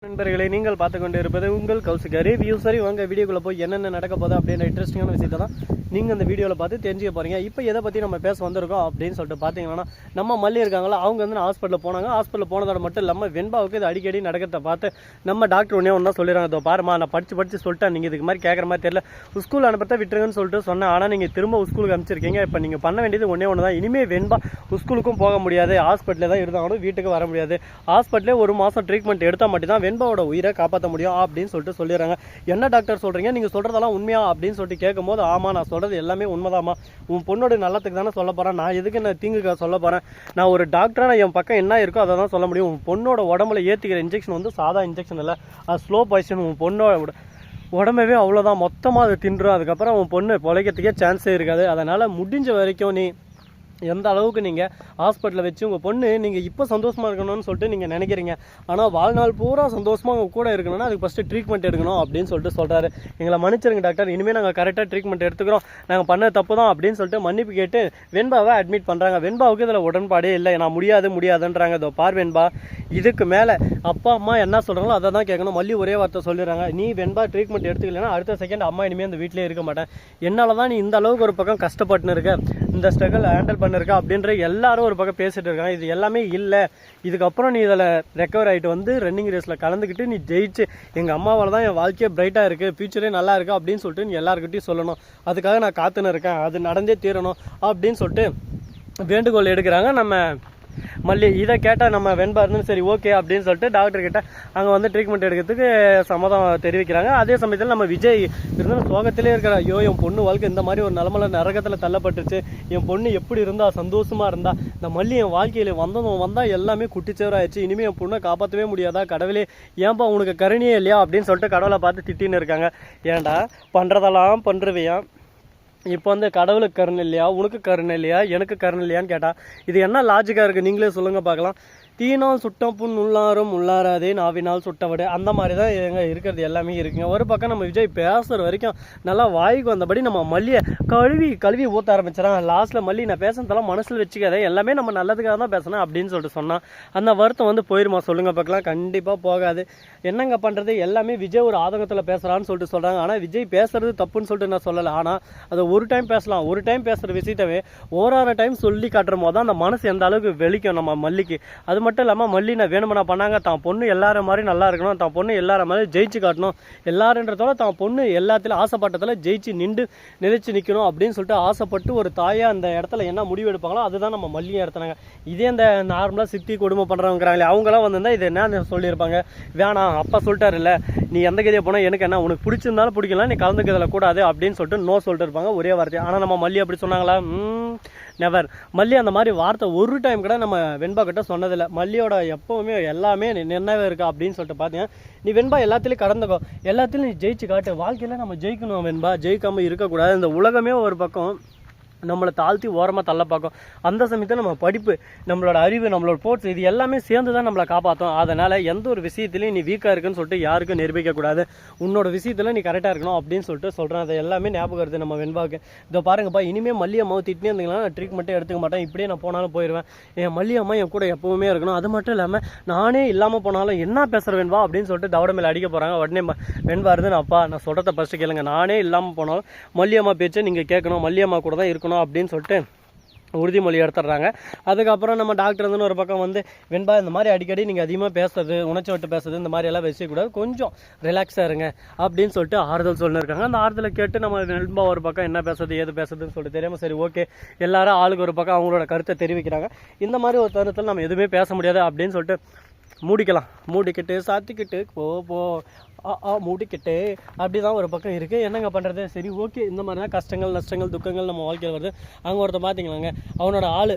நண்பர்களை நீங்கள் பார்த்து கொண்டு இருப்பது உங்கள் கௌசிகா ரிவ்யூ. சரி வாங்க வீடியோக்குள்ளே போய் என்னென்ன நடக்க போகுது அப்படின்ற இன்ட்ரெஸ்டிங்கான விஷயத்தை தான் நீங்கள் இந்த வீடியோவில் பார்த்து தெரிஞ்சுக்க போகிறீங்க. இப்போ எதை பற்றி நம்ம பேச வந்திருக்கோம் அப்படின்னு சொல்லிட்டு பார்த்தீங்கன்னா, நம்ம மல்லி இருக்காங்களா, அவங்க வந்து ஹாஸ்பிட்டலில் போனாங்க. ஹாஸ்பிட்டலில் போனதோட மட்டும் இல்லாமல் வெண்பாவுக்கு இது அடிக்கடி நடக்கிறத பார்த்து நம்ம டாக்டர் ஒன்றே ஒன்றா சொல்லிடுறாங்க, இதோ பாருமா நான் படித்து சொல்லிட்டேன், நீங்கள் இதுக்கு மாதிரி கேட்குற மாதிரி தெரியல, ஸ்கூல் அனுப்பத்தை விட்டுருங்கன்னு சொல்லிட்டு சொன்னேன். ஆனால் நீங்கள் திரும்ப ஸ்கூலுக்கு அனுப்பிச்சிருக்கீங்க. இப்போ நீங்கள் பண்ண வேண்டியது ஒன்றே ஒன்று தான், இனிமேல் வெண்பா ஸ்கூலுக்கும் போக முடியாது, ஹாஸ்பிட்டலில் தான் இருந்தாலும் வீட்டுக்கு வர முடியாது, ஹாஸ்பிட்டலே ஒரு மாதம் ட்ரீட்மெண்ட் எடுத்தால் மட்டும்தான் வெண்பாவோட உயிரை காப்பாற்ற முடியும் அப்படின்னு சொல்லிட்டு சொல்லிடுறாங்க. என்ன டாக்டர் சொல்கிறீங்க, நீங்கள் சொல்கிறதெல்லாம் உண்மையா அப்படின்னு சொல்லிட்டு கேட்கும்போது, ஆமாம் நான் சொல்கிறது எல்லாமே உண்மைதாம்மா, உன் பொண்ணோட நல்லத்துக்கு தானே சொல்ல போகிறேன், நான் எதுக்கு நான் தீங்குக்காக சொல்ல போகிறேன், நான் ஒரு டாக்டராக என் பக்கம் என்ன இருக்கோ அதை தான் சொல்ல முடியும். உன் பொண்ணோட உடம்புல ஏற்றிக்கிற இன்ஜெக்ஷன் வந்து சாதா இன்ஜெக்ஷன் இல்லை, அது ஸ்லோ பாய்சன், உன் பொண்ணோட உடம்பவே அவ்வளோதான் மொத்தமாக அது தின்றும், அதுக்கப்புறம் உன் பொண்ணு பொழைக்கிறதுக்கே சான்ஸே இருக்காது. அதனால் முடிஞ்ச வரைக்கும் நீ எந்த அளவுக்கு நீங்கள் ஹாஸ்பிட்டலில் வச்சு உங்கள் பொண்ணு நீங்கள் இப்போ சந்தோஷமாக இருக்கணும்னு சொல்லிட்டு நீங்கள் நினைக்கிறீங்க, ஆனால் வாழ்நாள் பூரா சந்தோஷமாக உங்கள் கூட இருக்கணும்னா அதுக்கு ஃபஸ்ட்டு ட்ரீட்மெண்ட் எடுக்கணும் அப்படின்னு சொல்லிட்டு சொல்கிறாரு. எங்களை மன்னிச்சிருங்க டாக்டர், இனிமேல் நாங்கள் கரெக்டாக ட்ரீட்மெண்ட் எடுத்துக்கிறோம், நாங்கள் பண்ண தப்பு தான் அப்படின்னு சொல்லிட்டு மன்னிப்பு கேட்டு வெண்பாவை அட்மிட் பண்ணுறாங்க. வெண்பாவுக்கு இதில் உடன்பாடே இல்லை, நான் முடியாதுன்றாங்க. இதோ பார் வெண்பா, இதுக்கு மேலே அப்பா அம்மா என்ன சொல்கிறாங்களோ அதை தான் கேட்கணும். மல்லி ஒரே வார்த்தை சொல்லிடுறாங்க, நீ வெண்பா ட்ரீட்மெண்ட் எடுத்துக்கலைன்னா அடுத்த செகண்ட் அம்மா இனிமேல் இந்த வீட்டிலே இருக்க மாட்டேன், என்னால் தான் நீ இந்த அளவுக்கு ஒரு பக்கம் கஷ்டப்பட்டுன்னு இருக்க, இந்த ஸ்ட்ரகிள் ஹேண்டில் பண்ணிருக்கா அப்படின்ற எல்லாரும் ஒரு பக்கம் பேசிட்டு இருக்காங்க. இது எல்லாமே இல்லை, இதுக்கப்புறம் நீ இதில் ரெக்கவர் ஆகிட்டு வந்து ரன்னிங் ரேஸில் கலந்துக்கிட்டு நீ ஜெயிச்சு எங்கள் அம்மாவால் தான் என் வாழ்க்கையே பிரைட்டாக இருக்குது, ஃபியூச்சரே நல்லா இருக்குது அப்படின்னு சொல்லிட்டு நீ எல்லாருக்கிட்டையும் சொல்லணும், அதுக்காக நான் காத்துன்னு இருக்கேன், அது நடந்தே தீரணும் அப்படின்னு சொல்லிட்டு வேண்டுகோள் எடுக்கிறாங்க நம்ம மல்லி. இதை கேட்டால் நம்ம வெண்பா இருந்து சரி ஓகே அப்படின்னு சொல்லிட்டு டாக்டர்கிட்ட அங்கே வந்து ட்ரீட்மெண்ட் எடுக்கிறதுக்கு சம்மதம் தெரிவிக்கிறாங்க. அதே சமயத்தில் நம்ம விஜய் இருந்தாலும் சோகத்திலே இருக்கிற, ஐயோ என் பொண்ணு வாழ்க்கை இந்த மாதிரி ஒரு நிலமல நரகத்தில் தள்ளப்பட்டுருச்சு, என் பொண்ணு எப்படி இருந்தா சந்தோஷமாக இருந்தா, இந்த மல்லி என் வாழ்க்கையில் வந்தால் எல்லாமே குட்டிச்சேவராயிடுச்சு, இனிமேல் என் பொண்ணை காப்பாற்றவே முடியாதா, கடவுளே ஏன்பா உனக்கு கருணையே இல்லையா அப்படின்னு சொல்லிட்டு கடவுளை பார்த்து திட்டின்னு இருக்காங்க. ஏன்டா பண்ணுறதெல்லாம் பண்ணுறவையா, இப்போ வந்து கடவுளுக்கு கருணை இல்லையா, உனக்கு கருணை இல்லையா, எனக்கு கருணை இல்லையான்னு கேட்டால் இது என்ன லாஜிக்காக இருக்குது, நீங்களே சொல்லுங்கள் பார்க்கலாம். தீனால் சுட்டம் புண் உள்ளாரும் உள்ளாராதே நாவினால் சுட்டவடு, அந்த மாதிரி தான் எங்க இருக்கிறது எல்லாமே இருக்குங்க. ஒரு பக்கம் நம்ம விஜய் பேசுகிற வரைக்கும் நல்லா வாய்க்கு வந்தபடி நம்ம மல்லியை கழுவி ஊற்ற ஆரம்பிச்சிடறாங்க. லாஸ்ட்டில் மல்லி நான் பேசுனதெல்லாம் மனசில் வச்சுக்காத, எல்லாமே நம்ம நல்லதுக்காக தான் பேசணும் அப்படின்னு சொல்லிட்டு சொன்னால் அந்த வருத்தம் வந்து போயிருமா சொல்லுங்கள் பார்க்கலாம். கண்டிப்பாக போகாது. என்னங்க பண்ணுறது, எல்லாமே விஜய் ஒரு ஆதங்கத்தில் பேசுகிறான்னு சொல்லிட்டு சொல்கிறாங்க. ஆனால் விஜய் பேசுறது தப்புன்னு சொல்லிட்டு நான் சொல்லலை, ஆனால் அதை ஒரு டைம் பேசலாம், ஒரு டைம் பேசுகிற விஷயத்தவே ஓராறு டைம் சொல்லி காட்டுற போது தான் அந்த மனசு எந்த அளவுக்கு வெளிக்கும் நம்ம மல்லிக்கு. அது மட்டும் இல்லாமல் மல்லி நான் வேணுமனா பண்ணாங்க, தான் பொண்ணு எல்லாரும் மாதிரி நல்லா இருக்கணும், தான் பொண்ணு எல்லாரும் மாதிரி ஜெயிச்சு காட்டணும், எல்லாருன்றதோட தான் பொண்ணு எல்லாத்திலும் ஆசைப்பட்டதில் ஜெயிச்சு நிலைச்சு நிற்கணும் அப்படின்னு சொல்லிட்டு ஆசைப்பட்டு ஒரு தாயாக அந்த இடத்துல என்ன முடிவு எடுப்பாங்களோ அதுதான் நம்ம மல்லியை எடுத்தாங்க. இதே இந்த நார்மலாக சித்தி கொடுமை பண்ணுறவங்கிறாங்களே அவங்களாம் வந்திருந்தா இது என்ன சொல்லியிருப்பாங்க, வேணாம் அப்பா சொல்லிட்டாரு இல்லை, நீ எந்த கதையை போனால் எனக்கு என்ன, உனக்கு பிடிச்சிருந்தாலும் பிடிக்கலாம், நீ கலந்துக்கிறதுல கூடாது அப்படின்னு சொல்லிட்டு நோ சொல்லிட்டு இருப்பாங்க ஒரே வார்த்தை. ஆனால் நம்ம மல்லி அப்படி சொன்னாங்களா, நெவர். மல்லி அந்த மாதிரி வார்த்தை ஒரு டைம் கூட நம்ம வெண்பா கிட்ட சொன்னதில்லை. மல்லியோட எப்பவுமே எல்லாமே நினைவே இருக்கா அப்படின்னு சொல்லிட்டு பார்த்தீங்கன்னா, நீ வெண்பா எல்லாத்துலேயும் கடந்துக்கோ, எல்லாத்துலையும் நீ ஜெயிச்சு காட்டு, வாழ்க்கையில் நம்ம ஜெயிக்கணும் வெண்பா, ஜெயிக்காமல் இருக்கக்கூடாது. இந்த உலகமே ஒரு பக்கம் நம்மளை தாழ்த்தி ஓரமாக தள்ள பார்க்கும், அந்த சமயத்தில் நம்ம படிப்பு, நம்மளோட அறிவு, நம்மளோட ஸ்போர்ட்ஸ், இது எல்லாமே சேர்ந்து தான் நம்மளை காப்பாற்றும். அதனால் எந்த ஒரு விஷயத்துலையும் நீ வீக்காக இருக்குன்னு சொல்லிட்டு யாருக்கும் நிரூபிக்கக்கூடாது, உன்னோட விஷயத்தில் நீ கரெக்டாக இருக்கணும் அப்படின்னு சொல்லிட்டு சொல்கிறேன். அதை எல்லாமே ஞாபகம் வருது நம்ம வெண்பாவுக்கு. இதை பாருங்கப்பா, இனிமேல் மல்லியம்மா திட்டினே இருந்தீங்கன்னா நான் ட்ரீட்மெண்ட்டே எடுத்துக்க மாட்டேன், இப்படியே நான் போனாலும் போயிடுவேன், என் மல்லியம்மா என் கூட எப்பவுமே இருக்கணும், அது மட்டும் இல்லாமல் நானே இல்லாமல் போனாலும் என்ன பேசுகிற வெண்பா அப்படின்னு சொல்லிட்டு தவட மேலே அடிக்க போகிறாங்க. உடனே வெண்பா இருந்து அப்பா நான் சொல்கிறத ஃபஸ்ட்டு கேளுங்க, நானே இல்லாமல் போனாலும் மல்லியம்மா பேச்சை நீங்கள் கேட்கணும், மல்லியம்மா கூட தான் இருக்கணும் அப்படின்னு சொல்லிட்டு உறுதிமொழி எடுத்துடுறாங்க. அதுக்கப்புறம் நம்ம டாக்டர் வந்து ஒரு பக்கம் வந்து, வெண்பா இந்த மாதிரி அடிக்கடி நீங்கள் அதிகமாக பேசுறது, உணர்ச்சி விட்டு பேசுறது, இந்த மாதிரி எல்லாம் வச்சுக்கூடாது, கொஞ்சம் ரிலாக்ஸாக இருங்க அப்படின்னு சொல்லிட்டு ஆறுதல் சொல்லியிருக்காங்க. அந்த ஆறுதலை கேட்டு நம்ம வெண்பா ஒரு பக்கம் என்ன பேசுறது ஏது பேசுறதுன்னு சொல்லிட்டு தெரியாமல் சரி ஓகே எல்லாரும் ஆளுக்கு ஒரு பக்கம் அவங்களோட கருத்தை தெரிவிக்கிறாங்க. இந்த மாதிரி ஒரு தருணத்தில் நம்ம எதுவுமே பேச முடியாது அப்படின்னு சொல்லிட்டு மூடிக்கிட்டு சாத்திக்கிட்டு போ மூடிக்கிட்டு அப்படி தான் ஒரு பக்கம் இருக்குது. என்னங்க பண்ணுறது, சரி ஓகே இந்த மாதிரி தான் கஷ்டங்கள் நஷ்டங்கள் துக்கங்கள் நம்ம வாழ்க்கையில் வருது. அங்கே ஒருத்தர் பார்த்தீங்களாங்க, அவனோட ஆள்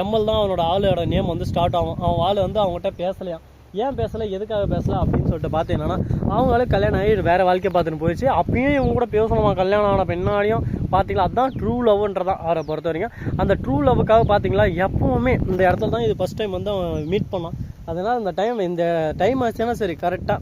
எம்எல் தான், அவனோட ஆளோட நேம் வந்து ஸ்டார்ட் ஆகும். அவன் ஆள் வந்து அவங்ககிட்ட பேசலையாம், ஏன் பேசலை எதுக்காக பேசலை அப்படின்னு சொல்லிட்டு பார்த்தீங்கன்னா, அவங்களுக்கு கல்யாணம் ஆகி வேறு வாழ்க்கை பார்த்துன்னு போயிடுச்சு. அப்பயும் இவங்க கூட பேசணுமா கல்யாணம் ஆன பின்னாடியும் பார்த்தீங்களா, அதுதான் ட்ரூ லவ்ன்றதான் அவரை பொறுத்த வரைக்கும். அந்த ட்ரூ லவ்வுக்காக பார்த்தீங்களா எப்பவுமே இந்த இடத்துல தான் இது ஃபஸ்ட் டைம் வந்து அவன் மீட் பண்ணான். அதனால் இந்த டைம் ஆச்சுன்னா சரி கரெக்டாக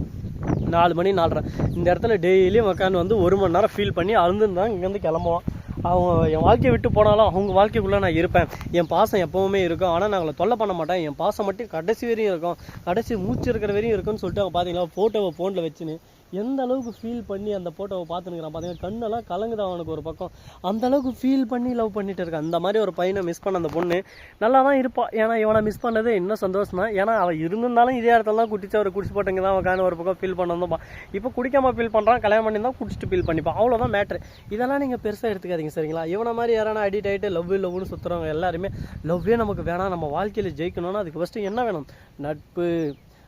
4 மணி 4:30 இந்த இடத்துல டெய்லியும் உட்காந்து வந்து 1 மணி நேரம் ஃபீல் பண்ணி அழுந்துருந்தான் இங்கேருந்து கிளம்புவான். அவங்க என் வாழ்க்கையை விட்டு போனாலும் அவங்க வாழ்க்கைக்குள்ளே நான் இருப்பேன், என் பாசம் எப்போவுமே இருக்கும், ஆனால் நான் அவங்களை தொல்லை பண்ண மாட்டேன், என் பாசம் மட்டும் கடைசி வரையும் இருக்கும், கடைசி மூச்சு இருக்கிற வரையும் இருக்குன்னு சொல்லிட்டு அவங்க பார்த்தீங்களா ஃபோட்டோவை ஃபோனில் வச்சுன்னு எந்த அளவுக்கு ஃபீல் பண்ணி அந்த ஃபோட்டோவை பார்த்துனுக்கிறான் பார்த்தீங்கன்னா, கண்ணெல்லாம் கலங்குதான் அவனுக்கு ஒரு பக்கம். அந்த அளவுக்கு ஃபீல் பண்ணி லவ் பண்ணிட்டு இருக்கான். அந்த மாதிரி ஒரு பையனை மிஸ் பண்ண அந்த பொண்ணு நல்லா தான் இருப்பாள். ஏன்னா இவனை மிஸ் பண்ணது இன்னும் சந்தோஷம் தான். ஏன்னா அவள் இருந்திருந்தாலும் இதே இடத்துல தான் குடிச்சு அவர் குடிச்சு போட்டவங்க தான் அவன் ஒரு பக்கம் ஃபீல் பண்ண வந்தோம்ப்பா. இப்போ குடிக்காமல் ஃபீல் பண்ணுறான், கல்யாணம் பண்ணி தான் குடிச்சிட்டு ஃபீல் பண்ணிப்பான். அவ்வளோதான் மேட்ரு. இதெல்லாம் நீங்கள் பெருசாக எடுத்துக்காதீங்க சரிங்களா. இவனை மாதிரி யாரானா அடிக்ட் ஆகிட்டு லவ்னு சுற்றுறவங்க எல்லாருமே லவ்வே நமக்கு வேணாம், நம்ம வாழ்க்கையில் ஜெயிக்கணும்னா அதுக்கு ஃபஸ்ட்டு என்ன வேணும்?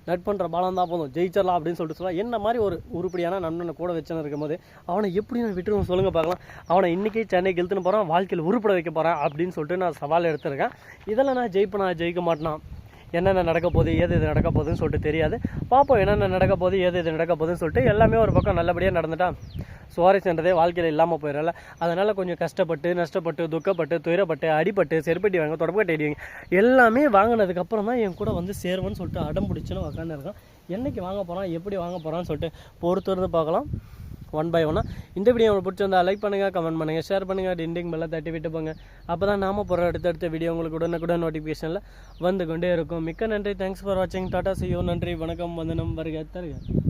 நட்புன்ற பாலம் தான் போதும், ஜெயிச்சிடலாம் அப்படின்னு சொல்லிட்டு சொல்லலாம். என்ன மாதிரி ஒரு உருப்படியான நண்பனை கூட வச்சுன்னு இருக்கும்போது அவனை எப்படி நான் விட்டுருவோம் சொல்லுங்கள் பார்க்கலாம். அவனை இன்றைக்கி சென்னைக்கு இழுத்துன்னு போகிறான், வாழ்க்கையில் உருப்பட வைக்க போகிறேன் அப்படின்னு சொல்லிட்டு நான் சவால் எடுத்திருக்கேன். இதெல்லாம் நான் ஜெயிக்க மாட்டேனான். என்னென்ன நடக்க போகுது எது நடக்க போகுதுன்னு சொல்லிட்டு தெரியாது. பார்ப்போம் என்னென்ன நடக்க போகுது எது நடக்க போகுதுன்னு சொல்லிட்டு. எல்லாமே ஒரு பக்கம் நல்லபடியாக நடந்துட்டா சுவாரஸ்யன்றதே வாழ்க்கையில் இல்லாமல் போயிடல. அதனால் கொஞ்சம் கஷ்டப்பட்டு நஷ்டப்பட்டு துக்கப்பட்டு துயரப்பட்டு அடிப்பட்டு செருப்பட்டி வாங்க தொடப்பட்டு அடிவாங்க எல்லாமே வாங்கினதுக்கப்புறம் தான் என் கூட வந்து சேருவேன்னு சொல்லிட்டு அடம் பிடிச்சுன்னு உக்காந்துருக்கான். என்றைக்கு வாங்க போகிறான் எப்படி வாங்க போகிறான்னு சொல்லிட்டு பொறுத்து இருந்து பார்க்கலாம் ஒன் பை ஒன்னாக. இந்த வீடியோ உங்களுக்கு பிடிச்சிருந்தா லைக் பண்ணுங்கள், கமெண்ட் பண்ணுங்கள், ஷேர் பண்ணுங்கள், டிண்டிங் பெல்லை தட்டி விட்டு போங்க. அப்போ தான் நாம போகிற அடுத்தடுத்த வீடியோ உங்களுக்கு உடனுக்குடன் நோட்டிஃபிகேஷனில் வந்து கொண்டே இருக்கும். மிக்க நன்றி. தேங்க்ஸ் ஃபார் வாட்சிங். Tata, see you. நன்றி, வணக்கம், வந்தனம், வருக தருக.